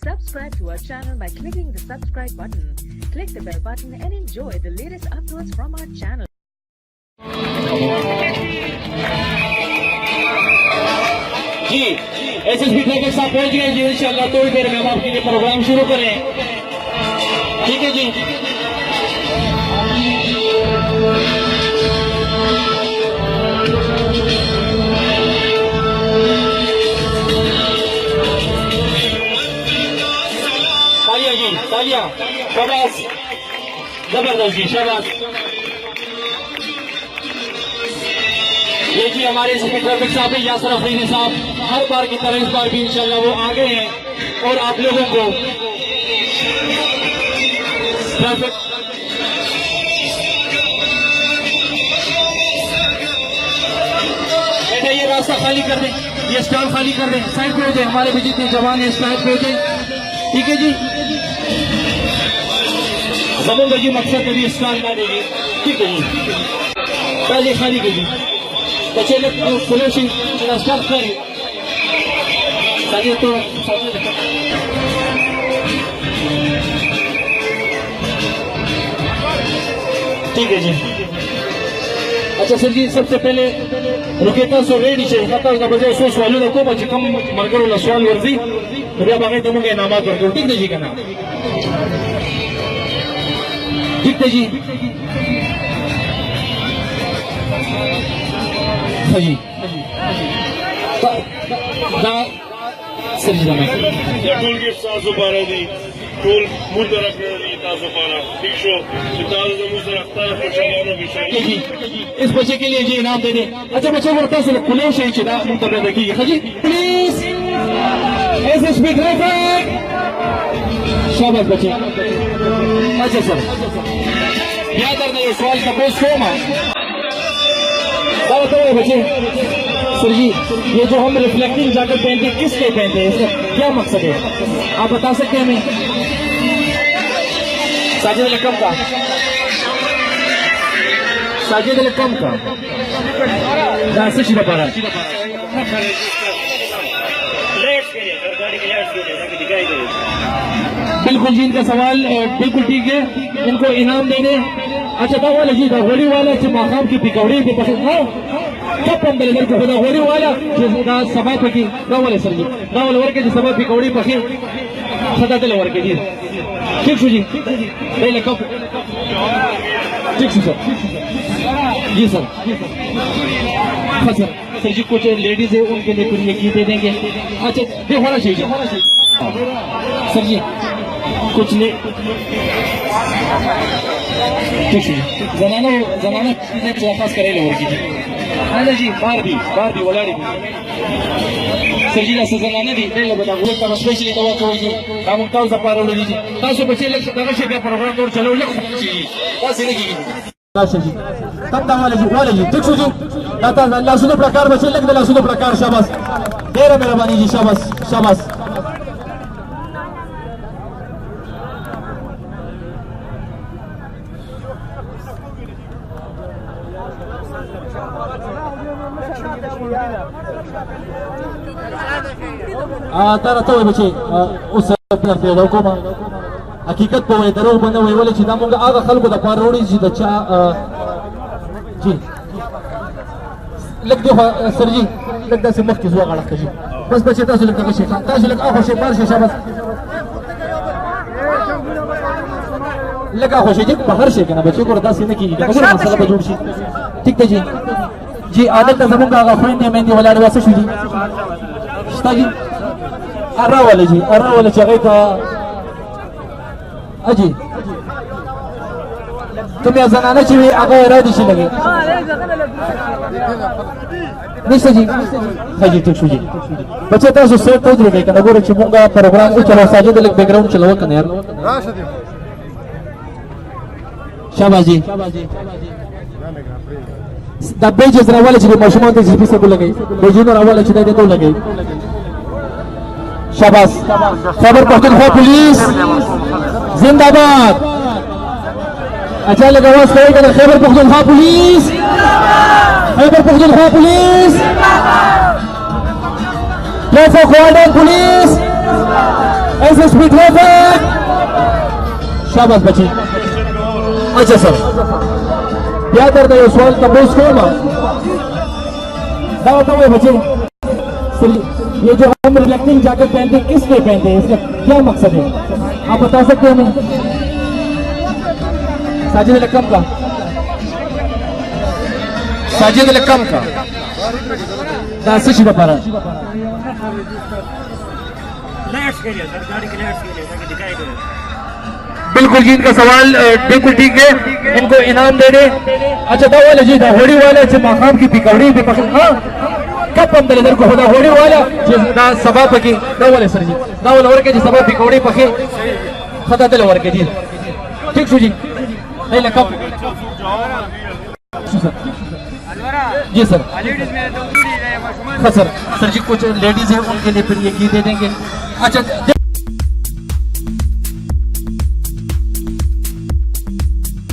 Subscribe to our channel by clicking the subscribe button. Click the bell button and enjoy the latest uploads from our channel. जी SSB traffic साहब पहुंच गए जी। इंशाल्लाह थोड़ी देर में हम आपके लिए प्रोग्राम शुरू करें। ठीक है जी। तालियां जी, तालियां, शाबाश, जबरदस्त जी, शाबाश। ये जी हमारे एसएसबी ट्रैफिक साहब है यासर अफरीदी साहब, हर बार की तरह इस बार भी इंशाल्लाह वो आ गए हैं और आप लोगों को ट्रैफिक बेटा ये रास्ता खाली कर दें, ये स्टॉल खाली कर दें, साइड पे हो जाए। हमारे भी जितने जवान हैं साइड पे हो जाए। ठीक है जी। जबरदस्त जी, मकसद कभी स्टॉल ना देगी। ठीक है जी, पहले खाली कीजिए बच्चे लोग सोल्यूशन स्टार्ट करें। तो ठीक है जी। अच्छा सर जी, सबसे पहले रुकेता सो रेडी से खाता है बजे सो सवालों को बच्चे कम मरकर वाला सवाल वर्जी तो अब आगे तुमके नामा कर। ठीक है जी का नाम। ठीक है जी। जी सर जी टूल गिफ्ट सासो पारा दी टूल मुर्दा रखने दी तासो पारा ठीक शो सितार जमू से रखता है खुशहालों की शाही जी। इस बच्चे के लिए जी इनाम दे दें। अच्छा बच्चे वर्ता से खुले से चिदा मुंतबे देखिए। हाँ जी प्लीज एसएसबी ट्रैफिक, शाबाश बच्चे। अच्छा सर याद रखना ये सवाल का पोस्ट होगा बच्चे। सर जी ये जो हम रिफ्लेक्टिंग जैकेट पहनते हैं किस लिए पहनते हैं, इसका क्या मकसद है आप बता सकते हैं हमें? साजिद अलकम का, साजिद अलकम का पारा बिल्कुल जी। इनका सवाल बिल्कुल ठीक है, इनको इनाम दे दें। अच्छा दावाला जी होली वाला से माकाम की पिकौड़ी के पसंद है कब पंदल घर को होली वाला जो सभा पकी दावाले सर जी दावाल वर्ग के सभा पिकौड़ी पकी सदा दिल वर्ग जी। ठीक जी पहले कब ठीक सर जी सर। हाँ सर जी कुछ लेडीज है उनके लिए कुछ ये की दे देंगे। अच्छा ये होना चाहिए सर जी कुछ ले ठीक है। जनाना खास करे लोग की जी जी बार भी वलाड़ी सर जी ऐसे जनाने दी ले बता वो का स्पेशली तो वो जी हम काउ सपारो ले जी तासो बच्चे लग दागा से प्रोग्राम और चलो ले जी बस ये की सर जी तब दावाले जी ठीक जी दाता अल्लाह सुनो प्रकार बच्चे लग दला सुनो प्रकार शाबाश तेरा मेहरबानी जी शाबाश शाबाश। तारा तो बच्चे उस पेड़ों को हकीकत को दरों बने हुए वाले चिदा मुंगा आगा खल को दपा रोड़ी जी दच्चा जी लग दो सर जी लग दा से मख की जुआ गाड़ा जी बस बच्चे तासु लग बच्चे तासु लग आखो से पार से शाबाश लगा खुशी जी बाहर से कहना बच्चे को रदा से नहीं की बस मसला बजूर सी। ठीक है जी जी आदत जमुंगा आगा फ्रेंड ने मेहंदी वाला वासे शुदी स्ता जी अर्रा वाले जगह का अजी तुम्हें जनाना चाहिए आगा इरादी से लगे नहीं सर जी। हाँ जी ठीक जी बच्चे तासु से तो दे कहना गोरे चमुंगा प्रोग्राम चलो साजिद अलग बैकग्राउंड चलाओ कने यार शाबाश जी। डब्बे जिस वाले जी मशरूम के जीपी से लगे बेजुन वाले चिदा दे तो लगे शाबाश। खैबर पख्तूनख्वा पुलिस जिंदाबाद। अच्छा लगा आवाज करेगा Khyber Pakhtunkhwa police, Khyber Pakhtunkhwa police, traffic warden police ऐसे स्पीड है शाबाश बच्चे। अच्छा सर क्या करते हो सवाल तबूस को बताओ बच्चे। ये जो हम रिफ्लेक्टिंग जैकेट पहनते हैं किस लिए पहनते हैं, इसका क्या मकसद है आप बता सकते हैं हमें? साजिद लक्कम का दासिश पारा बिल्कुल जी इनका सवाल बिल्कुल ठीक है, इनको इनाम दे दे। अच्छा दावाले जी होड़ी वाला से माकाम की पिकौड़ी पे पकड़ हाँ कब हम दले को होदा होड़ी वाला दा सभा पकी दावाले सर जी दावाले और के जी सभा पिकौड़ी पके खता दले और के जी ठीक सु जी नहीं लकब जी सर हाँ सर जी कुछ लेडीज है उनके लिए फिर ये गीत दे देंगे। अच्छा